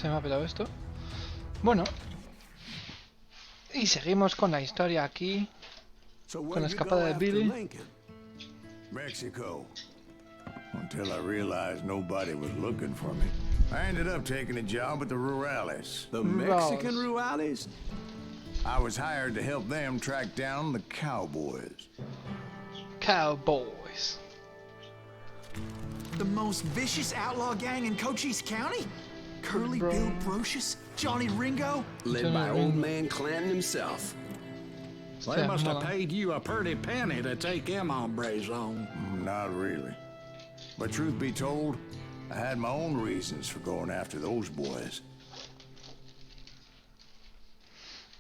Se me ha petado esto. Bueno. Y seguimos con la historia aquí. Con la escapada de Billy. Mexico. Until I realized nobody was looking for me. I ended up taking a job at the Rurales. The Mexican Rurales? I was hired to help them track down the cowboys. Cowboys. The most vicious outlaw gang in Cochise County? Curly Bill Brocious? Johnny Ringo? Led by old man Clanton himself. They must have paid you a pretty penny to take them hombres on. Not really. But truth be told, I had my own reasons for going after those boys.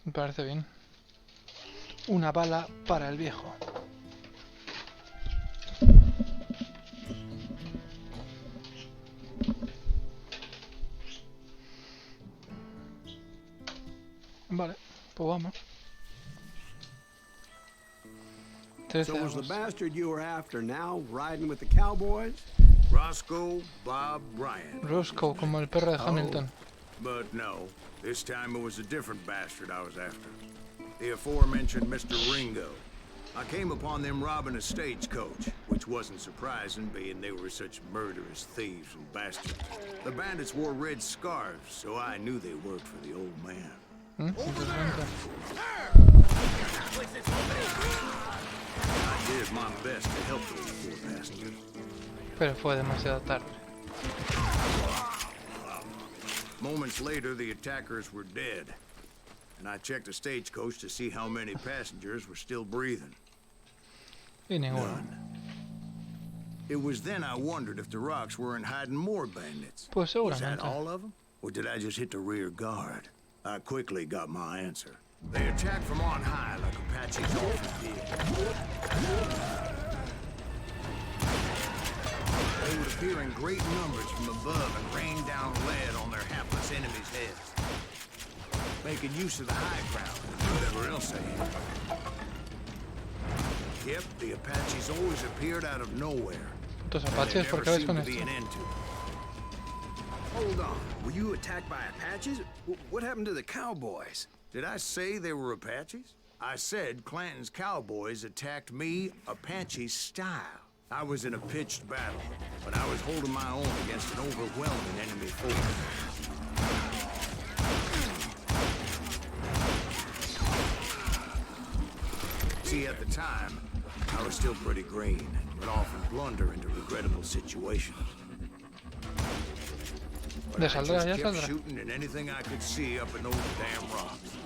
Me parece bien. Una bala para el viejo. Vale, pues vamos. So was the bastard you were after now riding with the cowboys? Roscoe Bob Bryant. Roscoe, como el perro de Hamilton. But no, this time it was a different bastard I was after. The aforementioned Mr. Ringo. I came upon them robbing a stagecoach, which wasn't surprising, being they were such murderous thieves and bastards. The bandits wore red scarves, so I knew they worked for the old man. Over there! I did my best to help those poor bastards. Pero fue demasiado tarde. Moments later, the attackers were dead. And I checked the stagecoach to see how many passengers were still breathing. Y ninguno. None. It was then I wondered if the rocks weren't hiding more bandits. Pues Was that seguramente. all of them? Or did I just hit the rear guard? I quickly got my answer. They attacked from on high like Apaches often did. They would appear in great numbers from above and rain down lead on their hapless enemies' heads, making use of the high ground and whatever else they had. Yep, the Apaches always appeared out of nowhere. Los And apaches, there ¿por never qué vais seemed con to be esto? an end to it. Hold on. Were you attacked by Apaches? What happened to the cowboys? Did I say they were Apaches? I said Clanton's cowboys attacked me Apache style. I was in a pitched battle, but I was holding my own against an overwhelming enemy force. See, at the time, I was still pretty green, but often blunder into regrettable situations. But Ya I saldrá, just ya kept saldrá. shooting at anything I could see up in those damn rocks.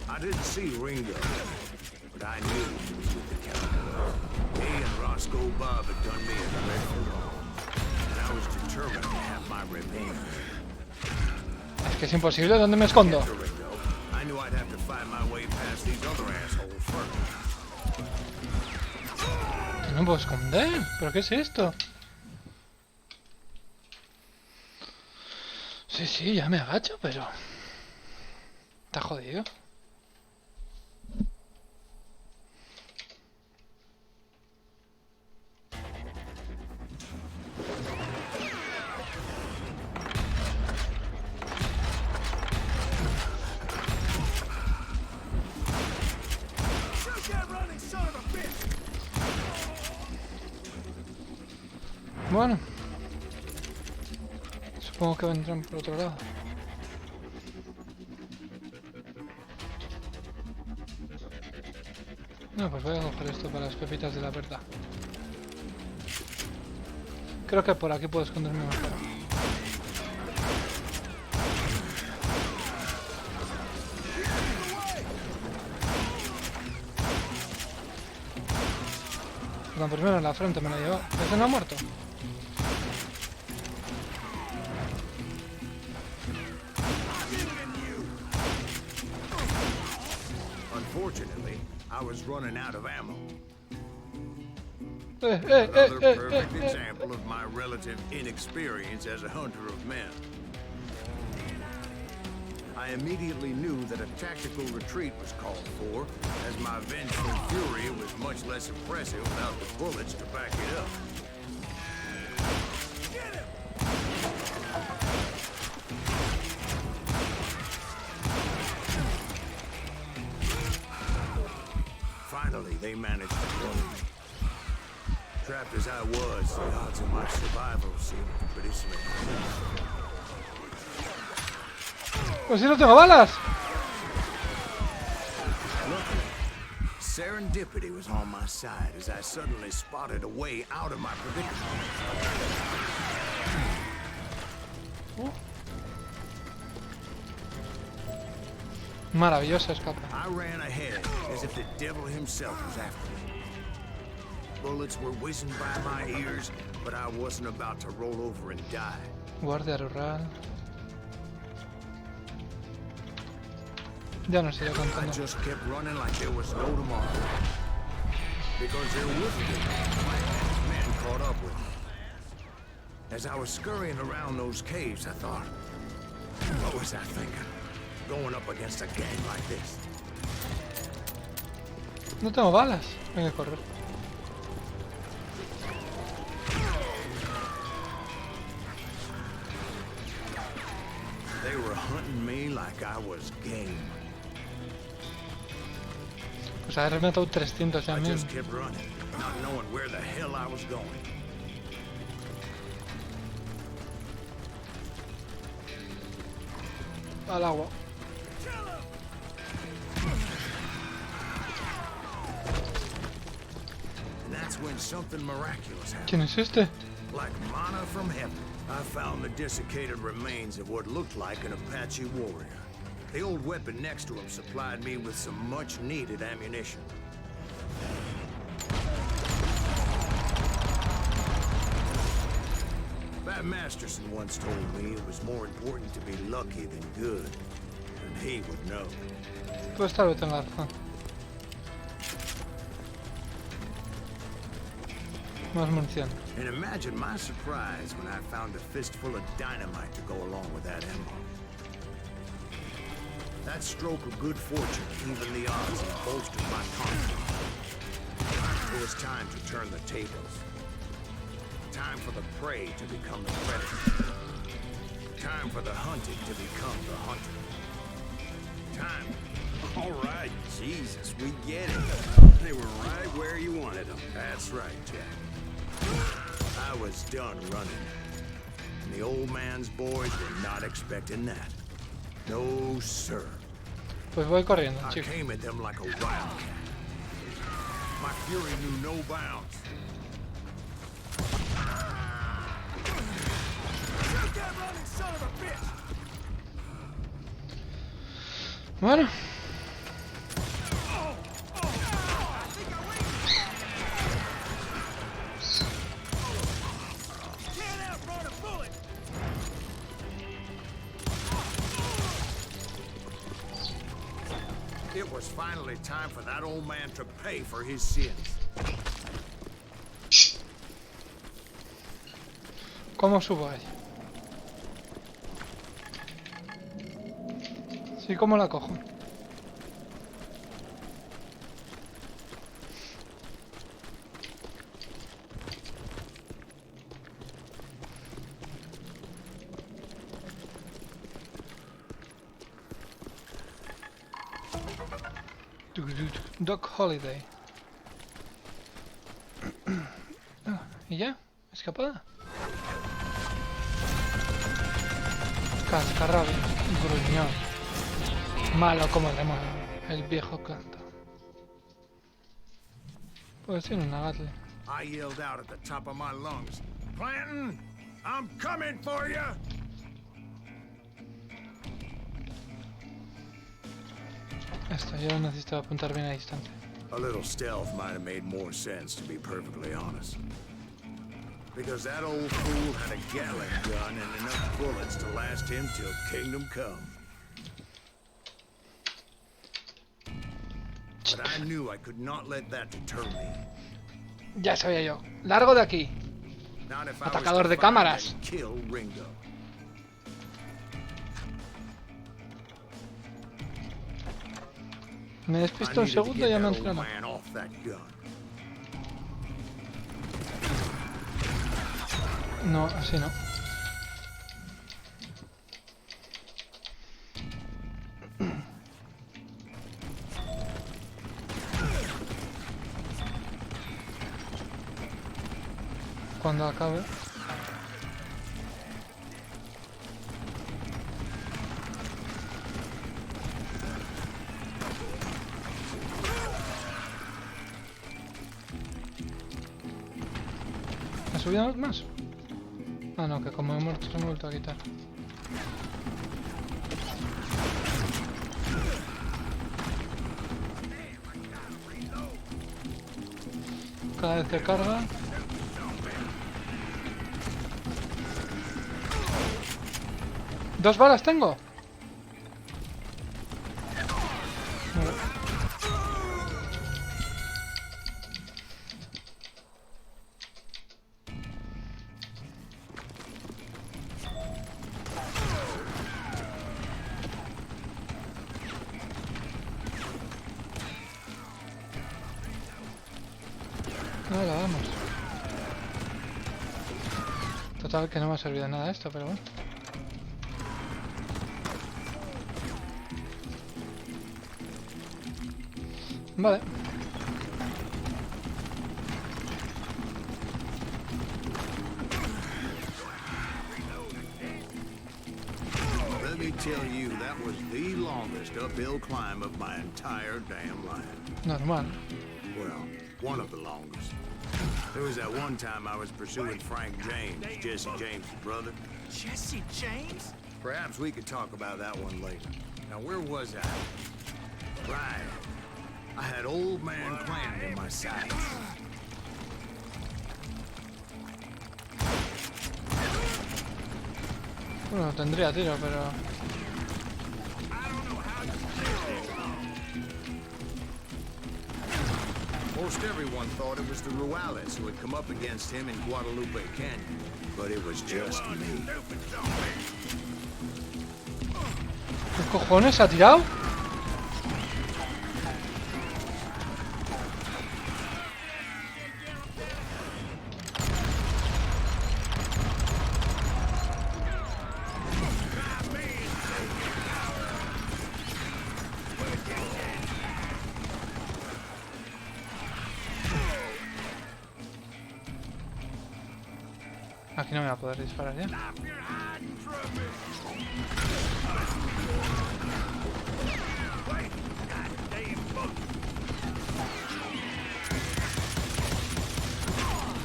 I didn't see Ringo, but I knew he was with the cowboy. He and Roscoe Bob had done me a dreadful wrong, and I was determined to have my revenge. Es que es imposible, ¿dónde me escondo? After Ringo, I knew I'd have to find my way past these other assholes first. No me puedo esconder. ¿Pero qué es esto? Sí, ya me agacho, pero... Está jodido. Bueno. Supongo que vendrán por otro lado. No, pues voy a coger esto para las pepitas de la verdad. Creo que por aquí puedo esconderme mejor. No, primero en la frente me la llevo. ¿Ese no ha muerto? Unfortunately, I was running out of ammo. Another Another perfect example of my relative inexperience as a hunter of men. I immediately knew that a tactical retreat was called for, as my vengeful fury was much less impressive without the bullets to back it up. managed to bully me. Trapped as I was, the odds of my survival seemed pretty slim. Pues si no tengo balas. Luckily, serendipity was on my side as I suddenly spotted a way out of my predicament. Maravilloso escape. I ran ahead as if the devil himself was after me. Bullets were whizzing by my ears, but I wasn't about to roll over and die. Guardia rural. Ya no sé yo I contando. just kept running like there was no tomorrow. Because there wouldn't be. My men caught up with me. As I was scurrying around those caves, I thought, what was I thinking? Going up against a gang like this. No tengo balas. Venga a correr. They were hunting me like I was game. Pues haber matado 300 ya I mismo. just kept running, not knowing where the hell I was going. Al agua. And that's when something miraculous happened. ¿Quién es este? Like manna from heaven, I found the desiccated remains of what looked like an Apache warrior. The old weapon next to him supplied me with some much-needed ammunition. Pat Masterson once told me it was more important to be lucky than good, and he would know. Pues tal vez tenga razón. Más munición. And imagine my surprise when I found a fistful of dynamite to go along with that ammo. That stroke of good fortune evened the odds and bolstered my confidence. It was time to turn the tables. Time for the prey to become the predator. Time for the hunted to become the hunter. Time. All right, Jesus, we get it. They were right where you wanted them. That's right, Jack. I was done running. And the old man's boys were not expecting that. No, sir. Pues voy corriendo, I chicos. came at them like a wildcat. My fury knew no bounds. Shoot that running son of a bitch! Bueno. It was finally time for that old man to pay for his sins. ¿Cómo subo ahí? Sí, ¿cómo la cojo? Dog Holiday. ¿Y ya? ¿Escapada? Cascarrabia, gruñón. Malo como el demonio. El viejo canta. Pues tiene una Gatling. I yelled out at the top of my lungs, Clanton, I'm coming for you! Esto, yo necesito apuntar bien a distancia. A little stealth might have made more sense, to be perfectly honest. Because that old fool had a Gatling gun and enough bullets to last him till Kingdom Come. But I knew I could not let that deter me. Ya sabía yo. Largo de aquí. Not if I was Atacador to de find cámaras. and kill Ringo. Me I despisto un needed to segundo get y ya me that han old tirado. man off that gun. No, así no. cuando acabe. ¿Ha subido más? Ah, no, que como he muerto se me ha vuelto a quitar. Cada vez que carga. ¡2 balas tengo! Vale. Vale, vamos. Total, que no me ha servido de nada esto, pero bueno. Vale. Let me tell you, that was the longest uphill climb of my entire damn life. Normal. Well, one of the longest. There was that one time I was pursuing Frank James, Jesse James' brother. Jesse James? Perhaps we could talk about that one later. Now, where was I? Right. I had old man Clan in my sights. Bueno, tendría tiro, pero... Most everyone thought it was the Ruales who had come up against him in Guadalupe Canyon, but it was just me. ¿Qué cojones ha tirado? Aquí no me va a poder disparar ya.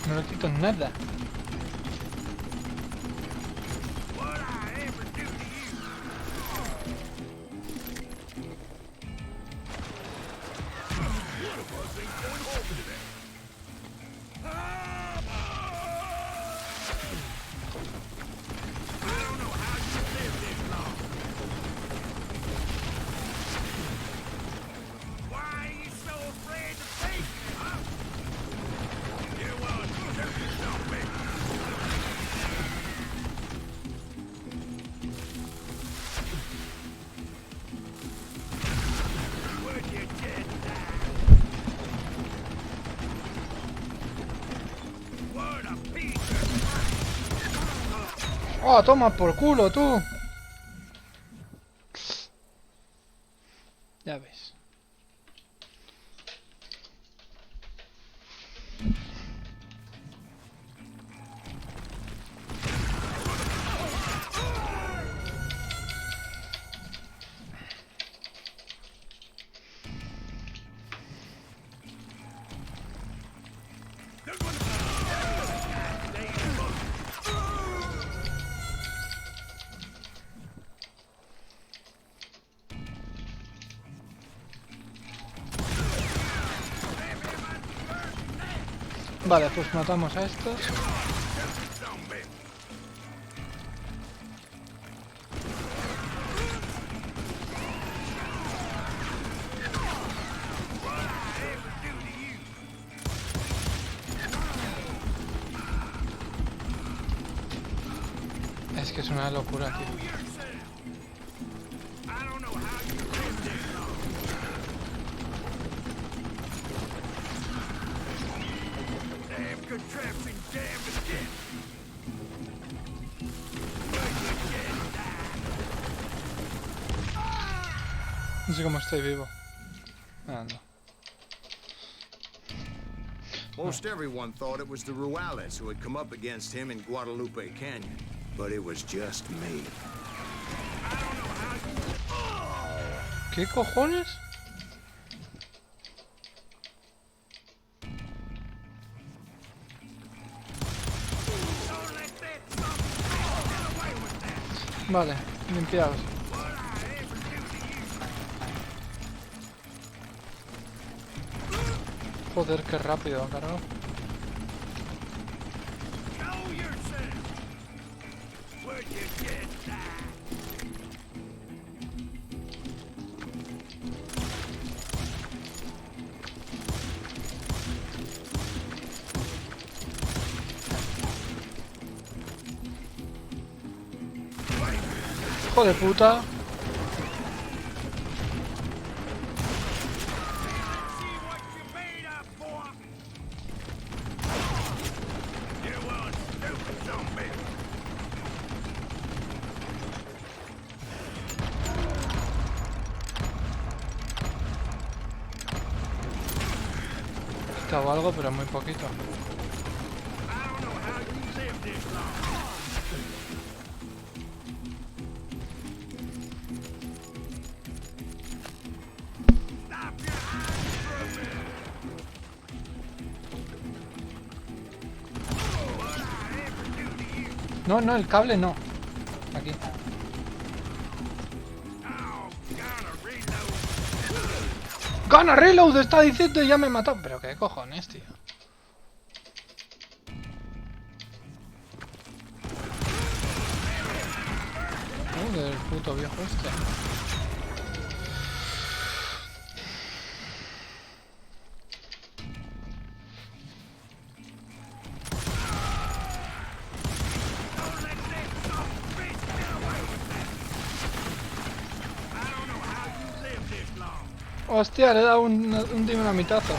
No le quito nada. ¡Oh, toma por culo, tú! Ya ves. Vale, pues matamos a estos. Es que es una locura, tío. No sé cómo estoy vivo. Ah, no. Most everyone thought it was the Ruales who had come up against him in Guadalupe Canyon, but it was just me. ¿Qué cojones? Vale, limpiados. Joder, qué rápido, carajo. Hijo de puta. O algo, pero muy poquito. No, no, el cable no. Aquí. ¡Gana reload! Está diciendo y ya me mató. Pero qué cojones, tío. Joder, el puto viejo este. Hostia, le he dado un dinamitazo.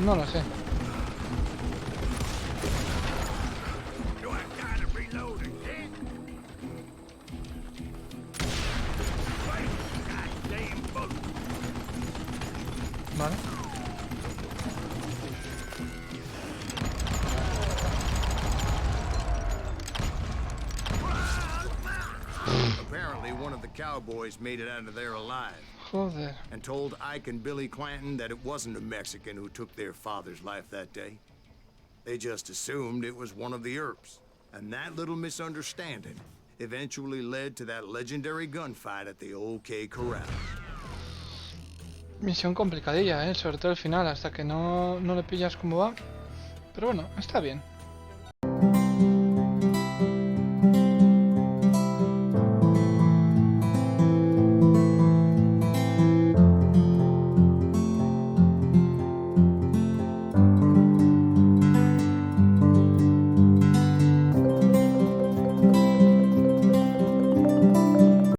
No lo sé. Vale. Apparently, one of the cowboys made it out of there alive. Joder. And told Ike and Billy Clanton that it wasn't a Mexican who took their father's life that day. They just assumed it was one of the Earps. And that little misunderstanding eventually led to that legendary gunfight at the OK Corral. Misión complicadilla, sobre todo el final, hasta que no le pillas cómo va. Pero bueno, está bien.